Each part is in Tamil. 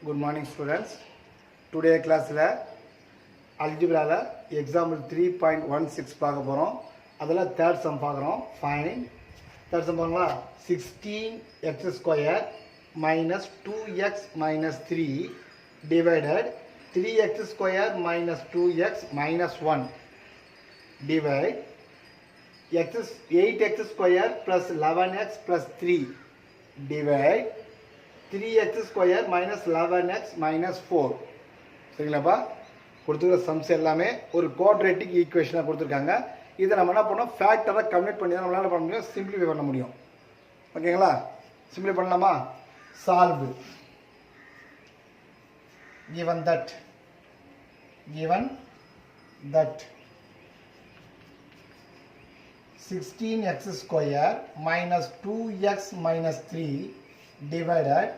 Good morning students. Today class algebra example 3.16 பார்க்க போறோம். அதல third sum பார்க்கறோம். Find third sum பாருங்களா 16x square minus 2x minus 3 divided 3x square minus 2x minus 1 divide 8x square plus 11x plus 3 divide 3x square minus 11x minus 4 சரிங்களாப்பா கொடுத்துக்கிற sums எல்லாமே ஒரு குவாட்ரேட்டிக் ஈக்குவேஷனாக கொடுத்துருக்காங்க. இதை நம்ம என்ன பண்ணோம் ஃபேக்டரை கம்ப்ளீட் பண்ணி தான் நம்மளால் பண்ண முடியும், சிம்பிளிஃபை பண்ண முடியும். ஓகேங்களா, சிம்பிளை பண்ணலாமா? Solve given that 16x square minus 2x minus 3 divide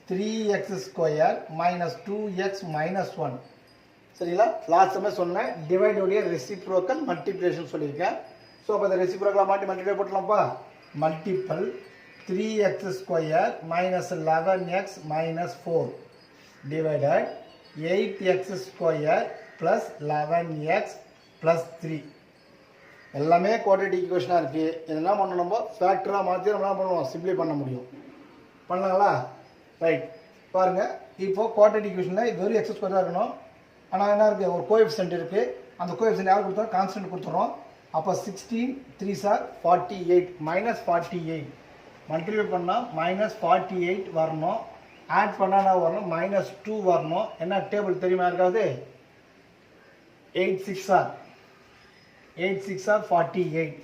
3x square minus 2x minus 1 சரிங்களா. லாஸ்ட் டைம் சொன்னேன் டிவைட் உடைய ரெசிப்ரோக்கல் மல்டிப்ளிகேஷன் சொல்லியிருக்கேன். ஸோ அப்போ இந்த ரெசிப்ரோக்கலை மாட்டி மல்டிப்ளை போட்டலாம்ப்பா. Multiple 3x square minus 11x minus 4 divided 8x square plus 11x plus 3 எல்லாமே குவாட்ரேட்டிக் ஈக்குவேஷனாக இருக்குது. இதெல்லாம் பண்ணணும் நம்ம ஃபேக்டராக மாற்றி நம்மளாம் பண்ணுவோம், சிம்பிளை பண்ண முடியும். பண்ணலாங்களா? ரைட், பாருங்கள். இப்போது குவாட்ரேட்டிக் ஈக்குவேஷனில் வெறும் எக்ஸ் ஸ்கொயர் தான் இருக்கணும். ஆனால் என்ன இருக்குது, ஒரு கோஎஃபிஷியன்ட் இருக்குது. அந்த கோஎஃபிஷியன்ட் யார் கொடுத்தோம்? கான்ஸ்டன்ட் கொடுத்துறோம். அப்போ 16 3s are 48 மைனஸ் 48 மல்டிப்ளை பண்ணால் மைனஸ் 48 வரணும். ஆட் பண்ணால் என்ன வரணும்? மைனஸ் 2 வரணும். என்ன டேபிள் தெரியுமா இருக்காது? 8 6 are 48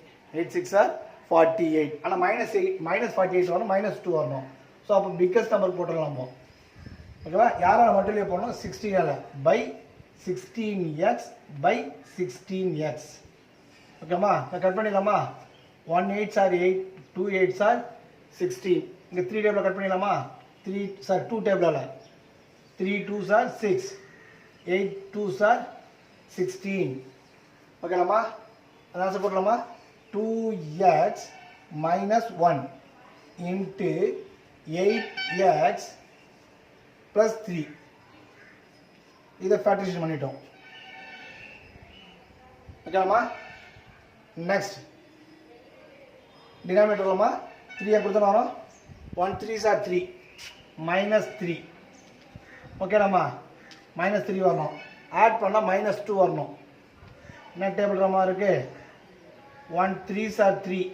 8 6 are 48. ஆனால் மைனஸ் 48 வரணும், மைனஸ் 2 வரணும். ஸோ அப்போ பிக்கஸ்ட் நம்பர் போட்டுடலாமோ. ஓகேவா, யாரால் மல்டிப்ளை பண்ணணும்? 16ஆல் பை 16x பை 16x. ஓகேம்மா, நான் கட் பண்ணிடலாமா? 1 8s are 8, 2 8s are 16. இங்கே 3 டேபிளில் கட் பண்ணிடலாமா? 2 டேபிளால் 3 2s are 6, 8 2s are 16. ஓகேலாமா, அந்த ஆன்சர் போடலாமா? 2x minus 1 into 8x plus 3. இதை ஃபேக்டரைசேஷன் பண்ணிட்டோம். ஓகேலாமா, நெக்ஸ்ட் டினாமினேட்டர் வரலாமா? 3 கொடுத்தா வரும். 1 3s are 3 மைனஸ் 3. ஓகேலாமா, மைனஸ் 3 வரணும். ஆட் பண்ணால் மைனஸ் 2 வரணும். என்ன டேபிள் ரமா இருக்கு? 1 3s are 3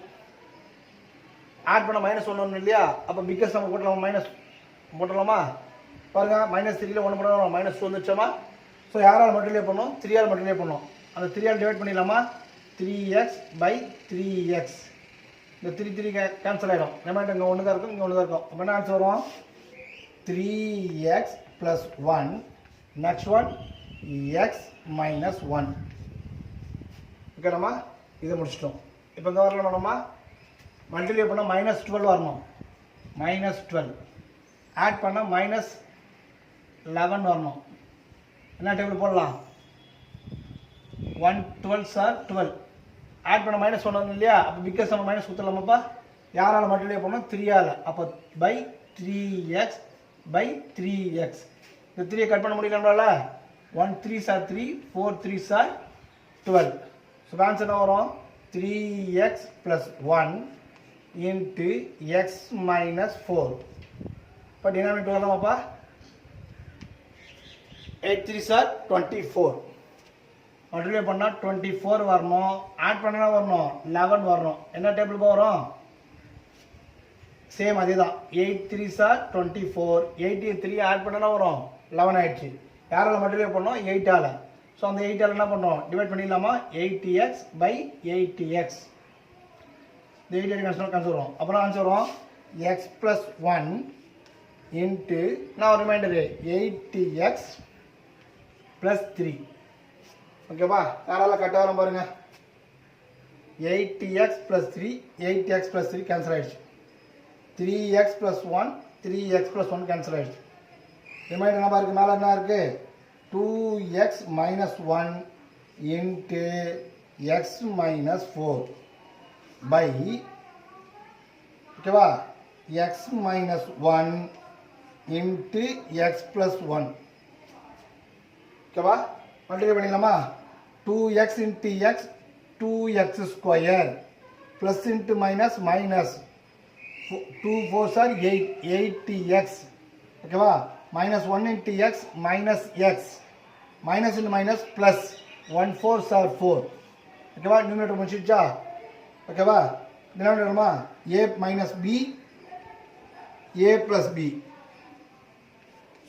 ஆட் பண்ண மைனஸ் 1 ஒன்று இல்லையா? அப்போ பிக்கஸ்ட் நம்ம போட்டலாமா? மைனஸ் போட்டலாமா? பாருங்க, மைனஸ் 3ல 1 போடலாம், மைனஸ் 2 வந்துச்சோமா. ஸோ யாரால் மல்டிப்ளை பண்ணோம்? 3ஆல் மல்டிப்ளை பண்ணோம். அந்த 3ஆல் டிவைட் பண்ணிடலாமா? 3x by 3x. இந்த 3 கேன்சல் ஆகிடும். ரிமைண்டர் இங்கே 1 தான் இருக்கும், இங்கே 1 தான் இருக்கும். அப்போ என்ன ஆன்சர் வரும்? 3x plus 1. Next one x minus 1. ஓகேண்ணா, இதை முடிச்சிட்டோம். இப்போ இங்கே வரல வேணுமா? மல்டிப்ளை பண்ணால் மைனஸ் 12 வரணும். மைனஸ் 12 ஆட் பண்ணால் மைனஸ் 11 வரணும். என்ன டேபிள் போடலாம்? 1 12s are 12 ஆட் பண்ண மைனஸ் 1 வரணும் இல்லையா? அப்போ பிக்கஸ் நம்ம மைனஸ் கொடுத்துடலாமாப்பா. யாரால் மல்டிப்ளை பண்ணோம்? 3ஆல். அப்போ பை 3x பை 3x. இந்த 3 கட் பண்ண முடியல நம்மளால. 1 3s are 3, 4 3s are 12. So answer என்ன வரும்? 3x plus 1 into X minus 4. இப்போ டினாமினேட்டர் வரலாமாப்பா? 8 3s are 24. மல்டிப்ளை பண்ணால் 24 வரணும். ஆட் பண்ணா வரணும் 11 வரணும். என்ன டேபிள் வரும்? சேம் அதே தான். 8 3s are 24. 8 3 ஆட் பண்ணா வரும் 11 ஆயிடுச்சு. யாரால் மல்டிப்ளை பண்ணோம்? 8ஆல். ஸோ அந்த 8ஆல் என்ன பண்ணோம்? டிவைட் பண்ணிடலாமா? 8x by 8x. இந்த 8 கேன்சல் வரும். அப்புறம் ஆன்சர் வரும் x ப்ளஸ் 1 இன்ட்டு நான் ரிமைண்டரு 8x ப்ளஸ் 3. ஓகேப்பா, யாரால கட்ட வரும் பாருங்க. 8x plus 3, 8x plus 3 cancel ஆகிடுச்சு. 3x plus 1, 3x plus 1 cancel ஆகிடுச்சு. ரிமைண்டர் என்ன இருக்குது? மேலே என்ன இருக்குது? 2x minus 1 into x minus 4 by okay ba x minus 1 into X plus one. ஓகேவா, மல்டிப்ளை பண்ணிக்கலாமா? 2x into X 2x square plus into minus minus 2 4s are 8 8x. ஓகேவா, minus 1 into X minus X minus into minus plus 1 4s are 4. ஓகேவா, நியூமரேட்டர் முடிச்சிடுச்சா? ஓகேவா, டினாமினேட்டர்மா a minus b a plus b.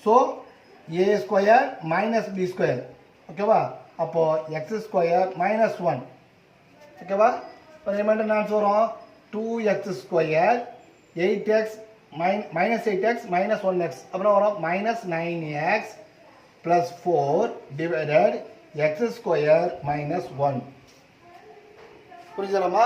So a square minus b square. ஓகேவா, அப்போ எக்ஸ் ஸ்கொயர் மைனஸ் 1. ஓகேவா, இப்போ ரிமைண்டர் நான் வரும் 2x square 8x minus 8x minus 1x அப்புறம் வரும் minus 9x plus 4 divided X square minus 1. புரிஞ்சுக்கலாமா?